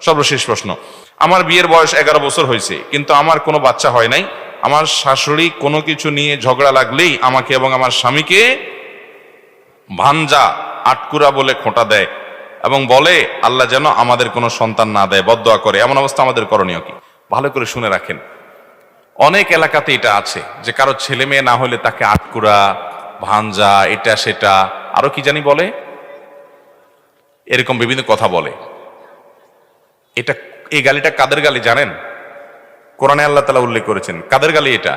সর্বশেষ প্রশ্ন, আমার বিয়ের বয়স 11 বছর হয়েছে, কিন্তু আমার কোনো বাচ্চা হয় নাই। আমার শাশুড়ি কোনো কিছু নিয়ে ঝগড়া লাগলেই আমাকে এবং আমার স্বামীকে ভাঞ্জা, আটকুরা বলে খোঁটা দেয় এবং বলে আল্লাহ যেন আমাদের কোনো সন্তান না দেয়, বদদোয়া করে। এমন অবস্থা আমাদের করণীয় কি? ভালো করে শুনে রাখেন, অনেক এলাকাতে এটা আছে যে কারো ছেলে মেয়ে না হলে তাকে আটকুরা, ভাঞ্জা, এটা সেটা আরো কি জানি বলে, এরকম বিভিন্ন কথা বলে। এটা, এই গালিটা কাদের গালি জানেন? কোরআনে আল্লাহ তাআলা উল্লেখ করেছেন কাদের গালি এটা?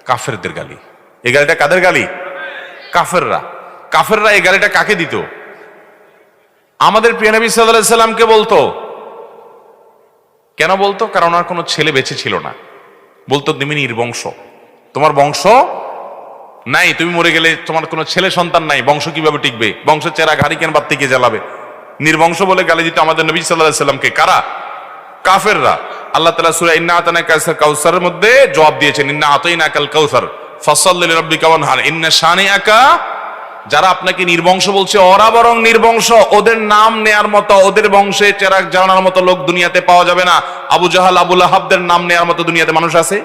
কাফেরদের গালি। এই গালিটা কাদের গালি? কাফেররা। কাফেররা এই গালিটা কাকে দিত? আমাদের প্রিয় নবী সাল্লাল্লাহু আলাইহি সাল্লামকে বলতো। কেন বলতো? কারণ ওনার কোনো ছেলে বেঁচে ছিল না। বলতো তুমি নির্বংশ, তোমার বংশ নাই, তুমি মরে গেলে তোমার কোনো ছেলে সন্তান নাই, বংশ কিভাবে টিকবে? বংশ চেরা ঘাড়ি কেন বাদ থেকে জ্বালাবে? নির্বংশ বলে গালি দিত আমাদের নবী সাল্লাল্লাহু আলাইহি সাল্লামকে। কারা? কাফেররা। আল্লাহ তাআলা সূরা ইন্না আতানাকা কাউসারের মধ্যে জবাব দিয়েছেন, ইন্না আতাইনাকাল কাউসার ফাসাল্লি লিরাব্বিকা ওয়ানহার ইন্না শানিআকা। যারা আপনাকে নির্বংশ বলছে, ওরা বরং নির্বংশ। ওদের নাম নেয়ার মতো, ওদের বংশে চেরাগ জ্বালানোর মতো লোক দুনিয়াতে পাওয়া যাবে না। আবু জাহাল, আবু লাহাবদের নাম নেয়ার মতো দুনিয়াতে মানুষ আছে?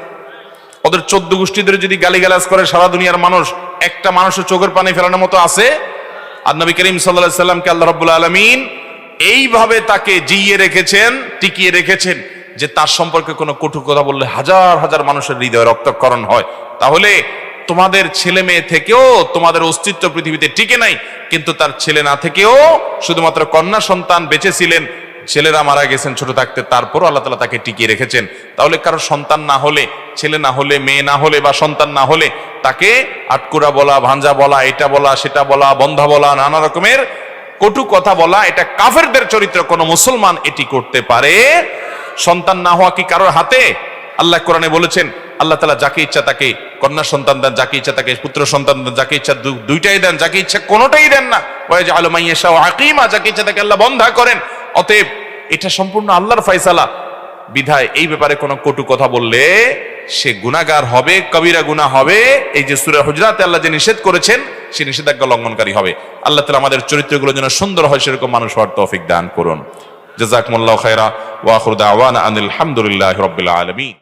ওদের 14 গোষ্ঠীদের যদি গালিগালাজ করে সারা দুনিয়ার মানুষ, একটা মানুষের চোখের পানি ফেলানোর মতো আছে? আর নবী করিম সাল্লাল্লাহু আলাইহি সাল্লামকে আল্লাহ রাব্বুল আলামিন এইভাবে তাকে জিইয়ে রেখেছেন, টিকিয়ে রেখেছেন যে তার সম্পর্কে কোনো কটু কথা বললে হাজার হাজার মানুষের হৃদয়ে রক্তক্ষরণ হয়। তাহলে তোমাদের ছেলে মেয়ে থেকেও তোমাদের অস্তিত্ব পৃথিবীতে টিকে নাই, কিন্তু তার ছেলে না থেকেও শুধুমাত্র কন্যা সন্তান বেঁচে ছিলেন, ছেলেরা মারা গেছেন ছোট থাকতে, তারপরও আল্লাহ তাআলা তাকে টিকিয়ে রেখেছেন। তাহলে কারো সন্তান না হলে, ছেলে না হলে, মেয়ে না হলে বা সন্তান না হলে তাকে আটকুরা বলা, ভাঞ্জা বলা, এটা বলা, সেটা বলা, বন্ধা বলা, নানা রকমের কটু কথা বলা, এটা কাফেরদের চরিত্র। কোন মুসলমান এটি করতে পারে? সন্তান না হওয়া কি কারোর হাতে? আল্লাহ কোরআনে বলেছেন, আল্লাহ তাআলা যাকে ইচ্ছা তাকে কন্যা সন্তান দেন, যাকে ইচ্ছা তাকে পুত্র সন্তান দেন, যাকে ইচ্ছা দুইটাই দেন, যাকে ইচ্ছা কোনোটাই দেন না। ওয়াজআলু মান ইয়াশাউ আকিমা, যাকে ইচ্ছা তাকে আল্লাহ বন্ধা করেন। অতএব এটা সম্পূর্ণ আল্লাহর ফয়সালা। বিধায় এই ব্যাপারে কোনো কটু কথা বললে সে গুনাহগার হবে, কবিরা গুনাহ হবে। এই যে সূরা হুজরাতে আল্লাহ যে নিষেধ করেছেন, সে নিষেধাজ্ঞা লঙ্ঘনকারী হবে। আল্লাহ তাআলা আমাদের চরিত্রগুলো যেন সুন্দর হয় সেরকম মানুষ হওয়ার তৌফিক দান করুন। জাযাকুমুল্লাহু খায়রা ওয়া আখিরু দাওয়ানা আনিল হামদুলিল্লাহি রাব্বিল আলামিন।